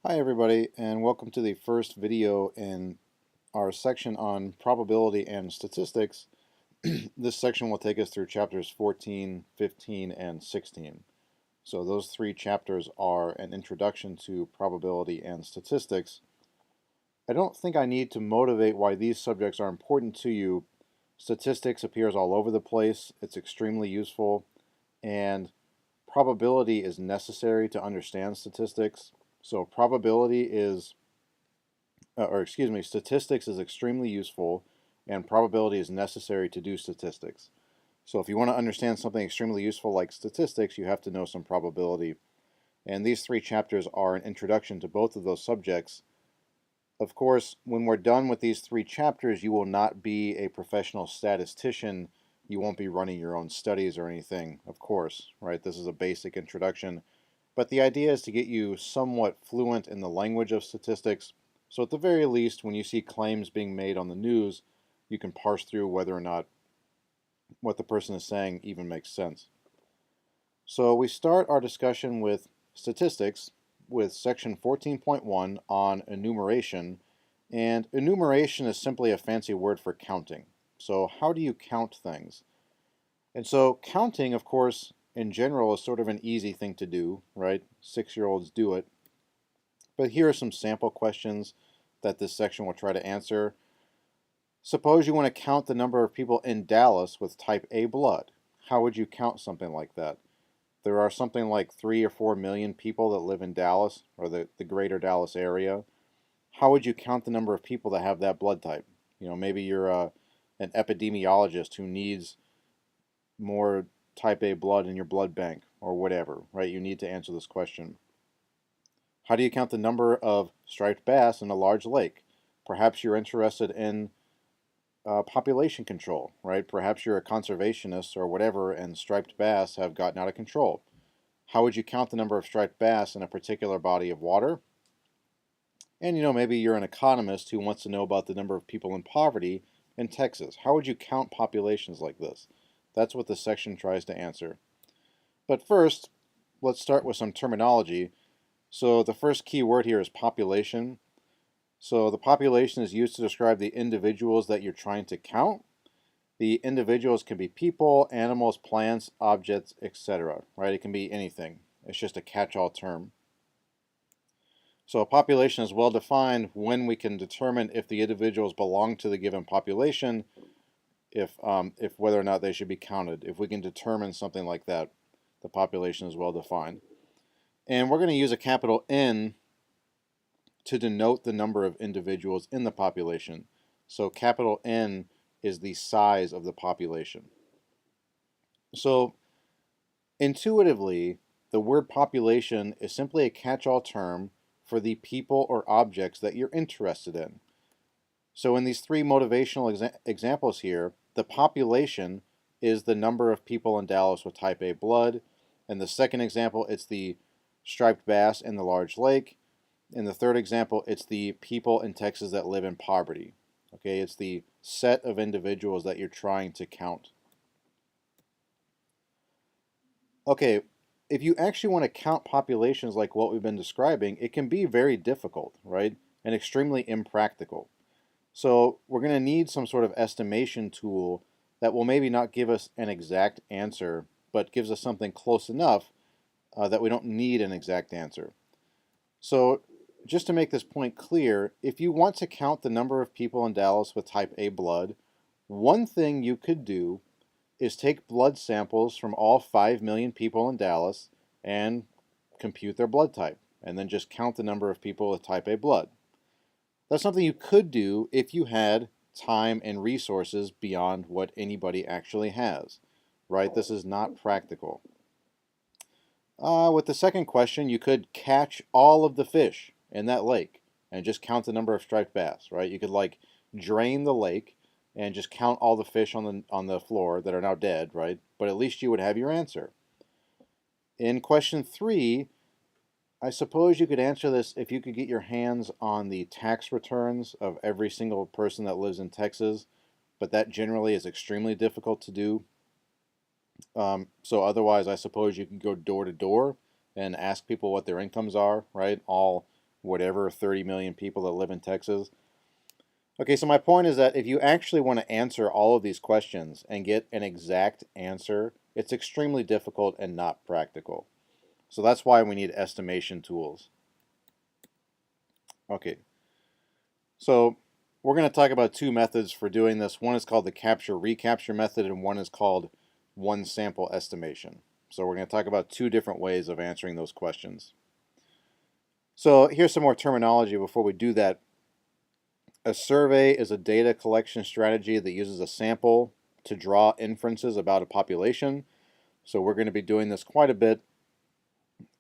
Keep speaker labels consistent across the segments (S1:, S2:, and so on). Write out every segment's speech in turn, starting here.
S1: Hi everybody, and welcome to the first video in our section on probability and statistics. This section will take us through chapters 14, 15, and 16. So those three chapters are an introduction to probability and statistics. I don't think I need to motivate why these subjects are important to you. Statistics appears all over the place, it's extremely useful, and probability is necessary to understand statistics. So statistics is extremely useful, and probability is necessary to do statistics. So if you want to understand something extremely useful like statistics, you have to know some probability. And these three chapters are an introduction to both of those subjects. Of course, when we're done with these three chapters, you will not be a professional statistician. You won't be running your own studies or anything, of course, right? This is a basic introduction. But the idea is to get you somewhat fluent in the language of statistics. So at the very least, when you see claims being made on the news, you can parse through whether or not what the person is saying even makes sense. So we start our discussion with statistics with section 14.1 on enumeration. And enumeration is simply a fancy word for counting. So how do you count things? And so counting, of course, in general is sort of an easy thing to do, right? 6-year-olds do it. But here are some sample questions that this section will try to answer. Suppose you want to count the number of people in Dallas with type A blood. How would you count something like that? There are something like 3 or 4 million people that live in Dallas, or the greater Dallas area. How would you count the number of people that have that blood type? You know, maybe you're an epidemiologist who needs more type A blood in your blood bank, or whatever, right? You need to answer this question. How do you count the number of striped bass in a large lake? Perhaps you're interested in population control, right? Perhaps you're a conservationist or whatever, and striped bass have gotten out of control. How would you count the number of striped bass in a particular body of water? And maybe you're an economist who wants to know about the number of people in poverty in Texas. How would you count populations like this? That's what this section tries to answer. But first, let's start with some terminology. So the first key word here is population. So the population is used to describe the individuals that you're trying to count. The individuals can be people, animals, plants, objects, etc. Right? It can be anything. It's just a catch-all term. So a population is well defined when we can determine if the individuals belong to the given population, if whether or not they should be counted. If we can determine something like that, the population is well defined. And we're going to use a capital N to denote the number of individuals in the population. So capital N is the size of the population. So intuitively, the word population is simply a catch-all term for the people or objects that you're interested in. So in these three motivational examples here, the population is the number of people in Dallas with type A blood. In the second example, it's the striped bass in the large lake. In the third example, it's the people in Texas that live in poverty. Okay, it's the set of individuals that you're trying to count. Okay, if you actually want to count populations like what we've been describing, it can be very difficult, right? And extremely impractical. So we're going to need some sort of estimation tool that will maybe not give us an exact answer, but gives us something close enough that we don't need an exact answer. So just to make this point clear, if you want to count the number of people in Dallas with type A blood, one thing you could do is take blood samples from all 5 million people in Dallas and compute their blood type, and then just count the number of people with type A blood. That's something you could do if you had time and resources beyond what anybody actually has, right? This is not practical. With the second question, you could catch all of the fish in that lake and just count the number of striped bass, right? You could like drain the lake and just count all the fish on the floor that are now dead, right? But at least you would have your answer. In question 3, I suppose you could answer this if you could get your hands on the tax returns of every single person that lives in Texas, but that generally is extremely difficult to do. So otherwise, I suppose you can go door to door and ask people what their incomes are, right? All whatever 30 million people that live in Texas. Okay, so my point is that if you actually want to answer all of these questions and get an exact answer, it's extremely difficult and not practical. So that's why we need estimation tools. Okay, so we're going to talk about two methods for doing this. One is called the capture-recapture method, and one is called one sample estimation. So we're going to talk about two different ways of answering those questions. So here's some more terminology before we do that. A survey is a data collection strategy that uses a sample to draw inferences about a population. So we're going to be doing this quite a bit.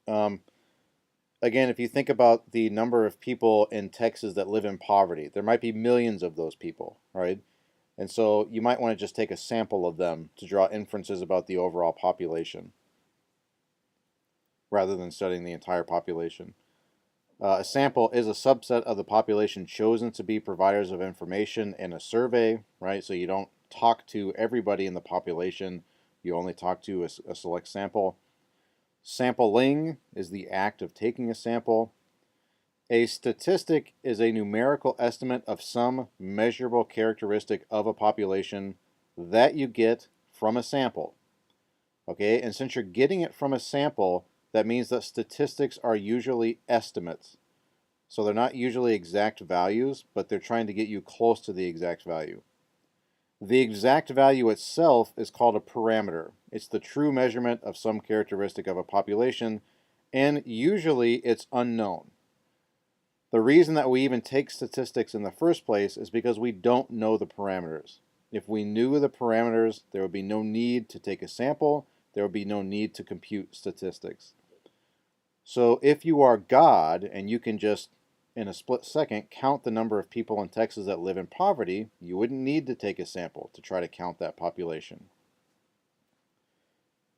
S1: Again, if you think about the number of people in Texas that live in poverty, there might be millions of those people, right? And so you might want to just take a sample of them to draw inferences about the overall population rather than studying the entire population. A sample is a subset of the population chosen to be providers of information in a survey, right? So you don't talk to everybody in the population, you only talk to a select sample. Sampling is the act of taking a sample. A statistic is a numerical estimate of some measurable characteristic of a population that you get from a sample. Okay, and since you're getting it from a sample, that means that statistics are usually estimates. So they're not usually exact values, but they're trying to get you close to the exact value. The exact value itself is called a parameter. It's the true measurement of some characteristic of a population, and usually it's unknown. The reason that we even take statistics in the first place is because we don't know the parameters. If we knew the parameters, there would be no need to take a sample, there would be no need to compute statistics. So if you are God and you can just in a split second count the number of people in Texas that live in poverty, you wouldn't need to take a sample to try to count that population.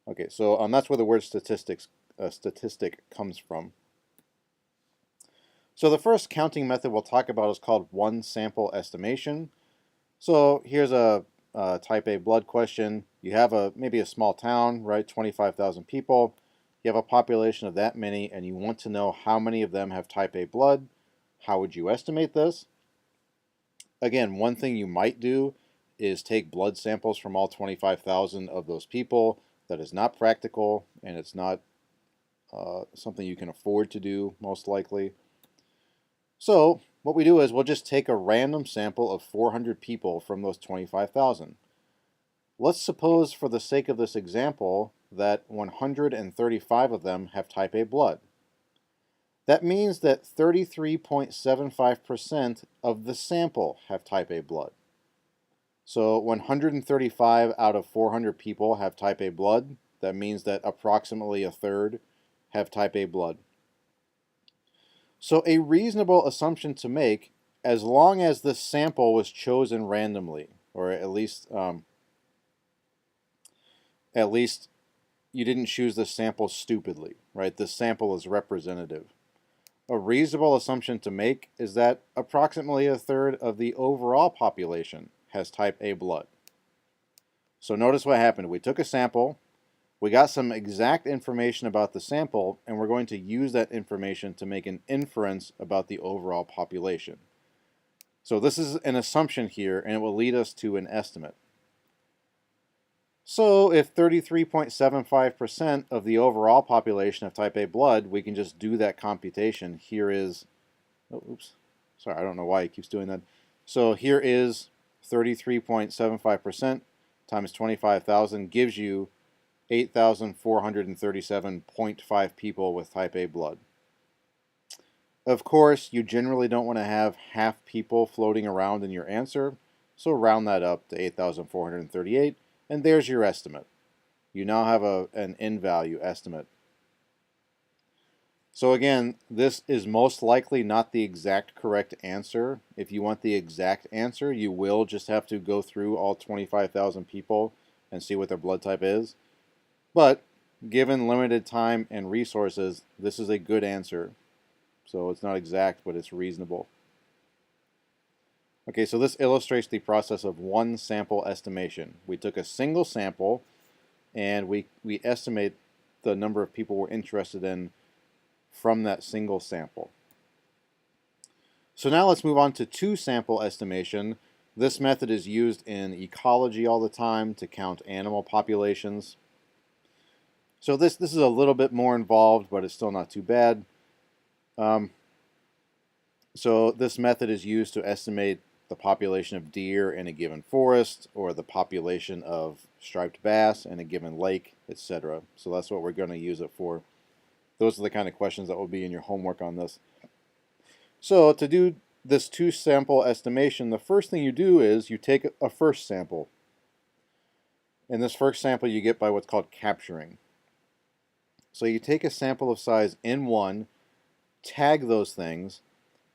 S1: Okay, so that's where the word statistic comes from. So the first counting method we'll talk about is called one sample estimation. So here's a type A blood question. You have maybe a small town, right, 25,000 people. You have a population of that many and you want to know how many of them have type A blood. How would you estimate this? Again, one thing you might do is take blood samples from all 25,000 of those people. That is not practical, and it's not something you can afford to do, most likely. So what we do is we'll just take a random sample of 400 people from those 25,000. Let's suppose, for the sake of this example, that 135 of them have type A blood. That means that 33.75% of the sample have type A blood. So 135 out of 400 people have type A blood. That means that approximately a third have type A blood. So a reasonable assumption to make, as long as this sample was chosen randomly, or at least you didn't choose the sample stupidly, right? This sample is representative. A reasonable assumption to make is that approximately a third of the overall population has type A blood. So notice what happened. We took a sample, we got some exact information about the sample, and we're going to use that information to make an inference about the overall population. So this is an assumption here, and it will lead us to an estimate. So if 33.75% of the overall population have type A blood, we can just do that computation. Here is, sorry, I don't know why he keeps doing that. So here is 33.75% times 25,000 gives you 8,437.5 people with type A blood. Of course, you generally don't want to have half people floating around in your answer, so round that up to 8,438. And there's your estimate. You now have an in-value estimate. So again, this is most likely not the exact correct answer. If you want the exact answer, you will just have to go through all 25,000 people and see what their blood type is. But given limited time and resources, this is a good answer. So it's not exact, but it's reasonable. Okay, so this illustrates the process of one sample estimation. We took a single sample and we estimate the number of people we're interested in from that single sample. So now let's move on to two-sample estimation. This method is used in ecology all the time to count animal populations. So this is a little bit more involved, but it's still not too bad. So this method is used to estimate the population of deer in a given forest, or the population of striped bass in a given lake, etc. So that's what we're going to use it for. Those are the kind of questions that will be in your homework on this. So to do this two-sample estimation, the first thing you do is you take a first sample. And this first sample you get by what's called capturing. So you take a sample of size N1, tag those things,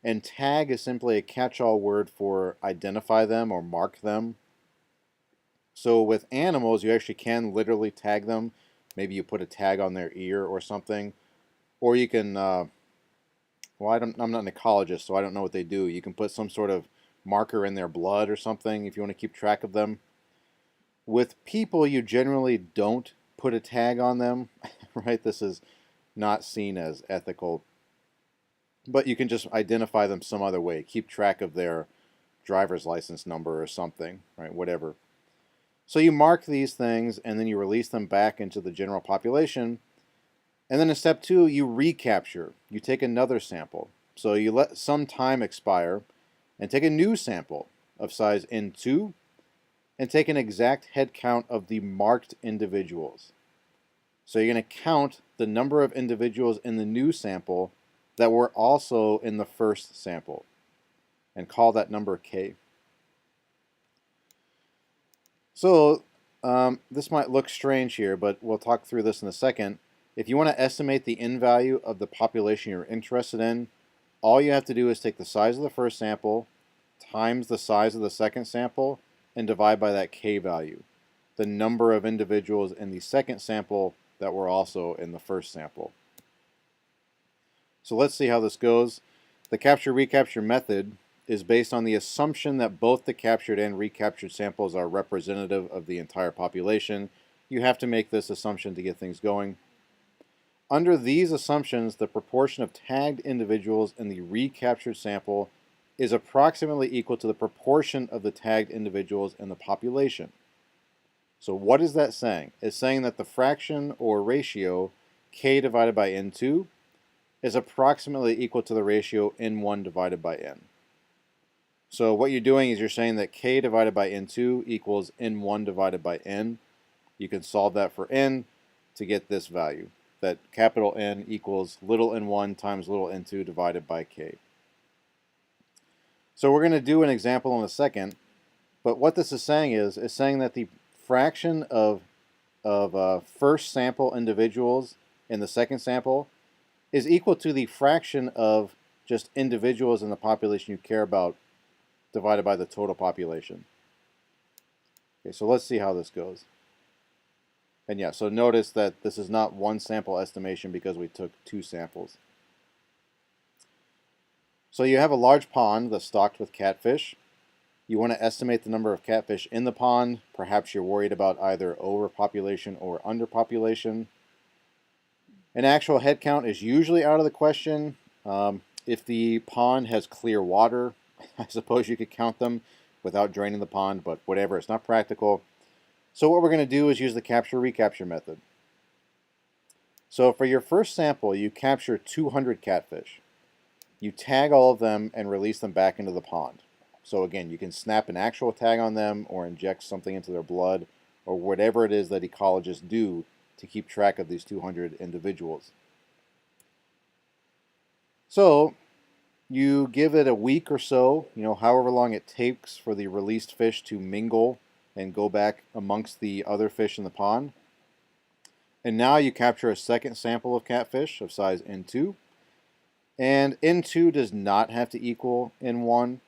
S1: and tag is simply a catch-all word for identify them or mark them. So with animals, you actually can literally tag them. Maybe you put a tag on their ear or something. Or you can, well, I'm not an ecologist, so I don't know what they do. You can put some sort of marker in their blood or something if you want to keep track of them. With people, you generally don't put a tag on them, right? This is not seen as ethical. But you can just identify them some other way. Keep track of their driver's license number or something, right? Whatever. So you mark these things, and then you release them back into the general population. And then in step 2, you recapture. You take another sample. So you let some time expire and take a new sample of size N2 and take an exact head count of the marked individuals. So you're going to count the number of individuals in the new sample that were also in the first sample and call that number K. So this might look strange here, but we'll talk through this in a second. If you want to estimate the N value of the population you're interested in, all you have to do is take the size of the first sample times the size of the second sample and divide by that K value, the number of individuals in the second sample that were also in the first sample. So let's see how this goes. The capture-recapture method is based on the assumption that both the captured and recaptured samples are representative of the entire population. You have to make this assumption to get things going. Under these assumptions, the proportion of tagged individuals in the recaptured sample is approximately equal to the proportion of the tagged individuals in the population. So what is that saying? It's saying that the fraction or ratio K divided by N2 is approximately equal to the ratio N1 divided by N. So what you're doing is you're saying that K divided by N2 equals N1 divided by N. You can solve that for N to get this value, that capital N equals little n1 times little n2 divided by K. So we're going to do an example in a second, but what this is saying is saying that the fraction of first sample individuals in the second sample is equal to the fraction of just individuals in the population you care about divided by the total population. Okay, so let's see how this goes. And yeah, so notice that this is not one sample estimation because we took two samples. So you have a large pond that's stocked with catfish. You want to estimate the number of catfish in the pond. Perhaps you're worried about either overpopulation or underpopulation. An actual head count is usually out of the question. If the pond has clear water, I suppose you could count them without draining the pond, but whatever, it's not practical. So what we're going to do is use the capture-recapture method. So for your first sample, you capture 200 catfish. You tag all of them and release them back into the pond. So again, you can snap an actual tag on them or inject something into their blood or whatever it is that ecologists do to keep track of these 200 individuals. So you give it a week or so, however long it takes for the released fish to mingle and go back amongst the other fish in the pond. And now you capture a second sample of catfish of size N2. And N2 does not have to equal N1.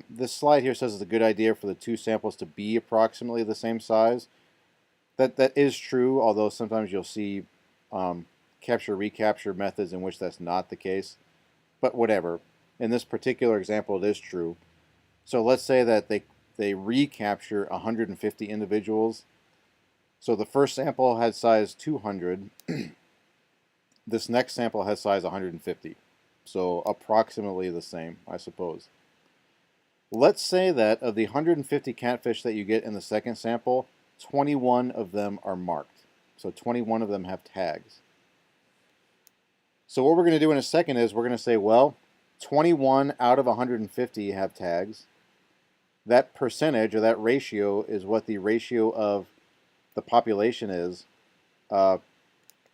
S1: This slide here says it's a good idea for the two samples to be approximately the same size. That is true, although sometimes you'll see capture-recapture methods in which that's not the case. But whatever. In this particular example, it is true. So let's say that they recapture 150 individuals. So the first sample had size 200. This next sample has size 150. So approximately the same, I suppose. Let's say that of the 150 catfish that you get in the second sample, 21 of them are marked. So 21 of them have tags. So what we're going to do in a second is we're going to say, well, 21 out of 150 have tags. That percentage, or that ratio, is what the ratio of the population is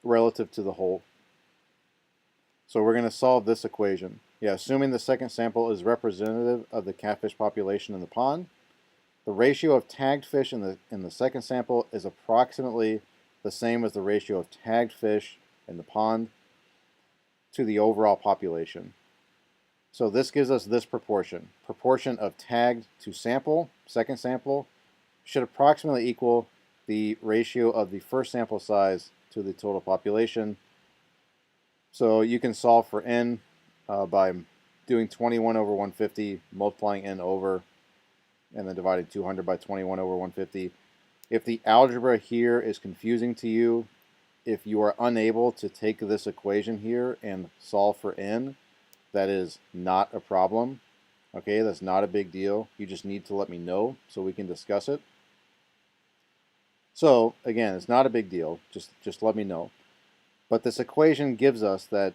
S1: relative to the whole. So we're going to solve this equation. Yeah, assuming the second sample is representative of the catfish population in the pond, the ratio of tagged fish in the second sample is approximately the same as the ratio of tagged fish in the pond to the overall population. So this gives us this proportion. Proportion of tagged to sample, second sample, should approximately equal the ratio of the first sample size to the total population. So you can solve for n by doing 21 over 150, multiplying n over, and then dividing 200 by 21 over 150. If the algebra here is confusing to you, if you are unable to take this equation here and solve for n, that is not a problem. Okay, that's not a big deal. You just need to let me know so we can discuss it. So again, it's not a big deal. Just let me know. But this equation gives us that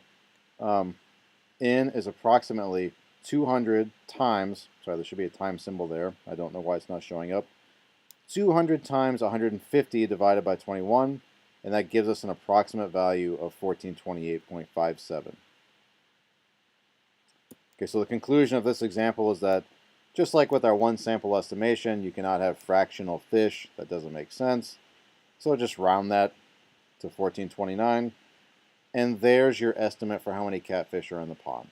S1: n is approximately 200 times, sorry, there should be a time symbol there. I don't know why it's not showing up. 200 times 150 divided by 21, and that gives us an approximate value of 1428.57. Okay, so the conclusion of this example is that just like with our one sample estimation, you cannot have fractional fish. That doesn't make sense. So just round that to 1429. And there's your estimate for how many catfish are in the pond.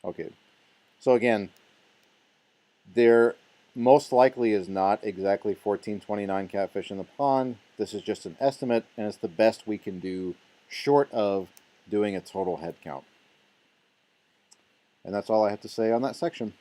S1: Okay, so again, there most likely is not exactly 1429 catfish in the pond. This is just an estimate, and it's the best we can do short of doing a total head count. And that's all I have to say on that section.